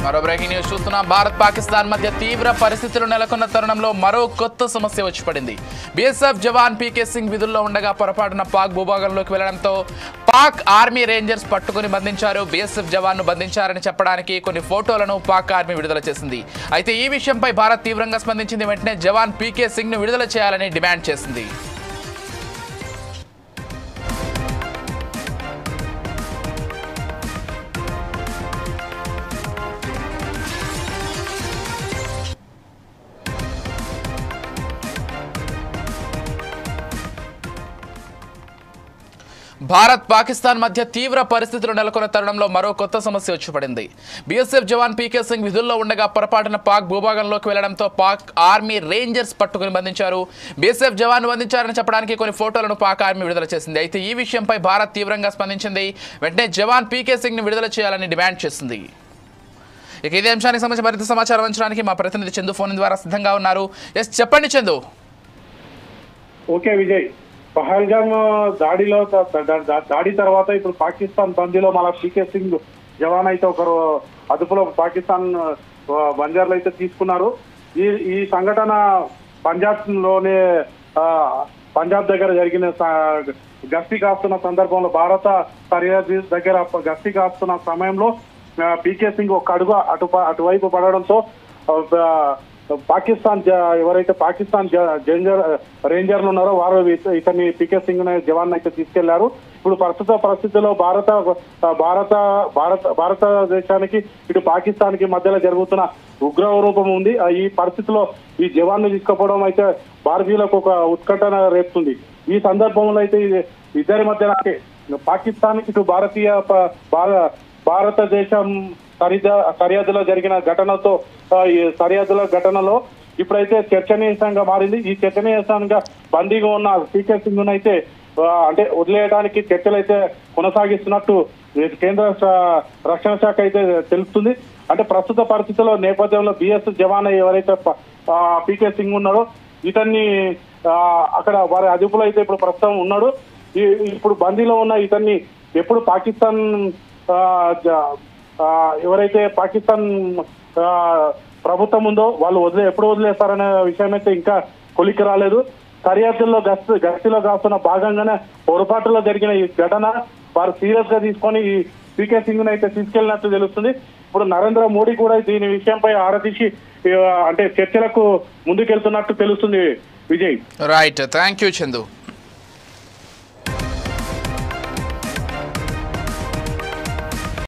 మరో breaking news చూస్తున్నాం. భారత్ పాకిస్తాన్ మధ్య తీవ్ర పరిస్థితులు నెలకొన్న తరుణంలో మరో కొత్త సమస్య వచ్చి పడింది. బీఎస్ఎఫ్ జవాన్ పీకే సింగ్ విధుల్లో ఉండగా పొరపాటున పాక్ భూభాగంలోకి వెళ్లడంతో పాక్ ఆర్మీ రేంజర్స్ పట్టుకుని బంధించారు. బీఎస్ఎఫ్ జవాన్ను బంధించారని చెప్పడానికి కొన్ని ఫోటోలను పాక్ ఆర్మీ విడుదల చేసింది. అయితే ఈ విషయంపై భారత్ తీవ్రంగా స్పందించింది. వెంటనే జవాన్ పీకే సింగ్ ను విడుదల చేయాలని డిమాండ్ చేసింది. భారత్ పాకిస్తాన్ మధ్య తీవ్ర పరిస్థితులు నెలకొన్న తరుణంలో మరో కొత్త సమస్య వచ్చి పడింది. బీఎస్ఎఫ్ జవాన్ పీకే సింగ్ విధుల్లో ఉండగా పొరపాటున పాక్ భూభాగంలోకి వెళ్లడంతో పాక్ ఆర్మీ రేంజర్స్ పట్టుకుని బంధించారు. బీఎస్ఎఫ్ జవాన్ బంధించారని చెప్పడానికి కొన్ని ఫోటోలను పాక్ ఆర్మీ విడుదల చేసింది. అయితే ఈ విషయంపై భారత్ తీవ్రంగా స్పందించింది. వెంటనే జవాన్ పీకే సింగ్ ను విడుదల చేయాలని డిమాండ్ చేసింది. ఇక ఇదే అంశానికి సంబంధించి మరింత సమాచారం అందించడానికి మా ప్రతినిధి చందు ఫోన్ ద్వారా సిద్ధంగా ఉన్నారు. ఎస్, చెప్పండి చందు. ఓకే విజయ్, పహల్గామ్ దాడి తర్వాత ఇప్పుడు పాకిస్తాన్ బందీలో మన పీకే సింగ్ జవాన్ అయితే ఒకరు అదుపులో పాకిస్తాన్ బంజార్లు అయితే తీసుకున్నారు. ఈ సంఘటన పంజాబ్ దగ్గర జరిగిన గస్తీ కాస్తున్న సందర్భంలో, భారత సరిహద్దు దగ్గర గస్తీ కాస్తున్న సమయంలో పీకే సింగ్ ఒక అడుగు అటువైపు పడడంతో ఎవరైతే పాకిస్తాన్ రేంజర్లు ఉన్నారో వారు ఇతన్ని పీకే సింగ్ జవాన్ అయితే తీసుకెళ్లారు. ఇప్పుడు ప్రస్తుత పరిస్థితుల్లో భారతదేశానికి ఇటు పాకిస్తాన్ కి మధ్యలో జరుగుతున్న ఉగ్రరూపం ఉంది. ఈ పరిస్థితిలో ఈ జవాన్ ను తీసుకుపోవడం అయితే భారతీయులకు ఒక ఉత్కంఠన రేపుతుంది. ఈ సందర్భంలో అయితే ఇద్దరి మధ్య పాకిస్తాన్ ఇటు భారతదేశం సరిహద్దులో జరిగిన ఘటనలో ఇప్పుడైతే చర్చనీయాంశంగా మారింది. ఈ చర్చనీయాంశంగా బందీగా ఉన్న పీకే సింగ్ అయితే అంటే వదిలేయడానికి చర్చలు అయితే కొనసాగిస్తున్నట్టు కేంద్ర రక్షణ శాఖ అయితే తెలుపుతుంది. అంటే ప్రస్తుత పరిస్థితుల్లో నేపథ్యంలో బిఎస్ జవాన్ ఎవరైతే పీకే సింగ్ ఉన్నారో ఇతన్ని అక్కడ వారి అదుపులో అయితే ఇప్పుడు ప్రస్తుతం ఉన్నాడు. ఇప్పుడు బందీలో ఉన్న ఇతన్ని ఎప్పుడు పాకిస్తాన్ ఎవరైతే పాకిస్తాన్ ప్రభుత్వం ఉందో వాళ్ళు ఎప్పుడు వదిలేస్తారనే విషయం అయితే ఇంకా కొలికి రాలేదు. సరిహద్దుల్లో గస్తీలో కాస్తున్న భాగంగానే పొరపాటులో జరిగిన ఈ ఘటన వారు సీరియస్ గా తీసుకొని ఈ పీకే సింగ్ అయితే తీసుకెళ్లినట్టు తెలుస్తుంది. ఇప్పుడు నరేంద్ర మోడీ కూడా దీని విషయంపై ఆరాధించి అంటే చర్చలకు ముందుకెళ్తున్నట్టు తెలుస్తుంది. Vijay, right, thank you Chandu.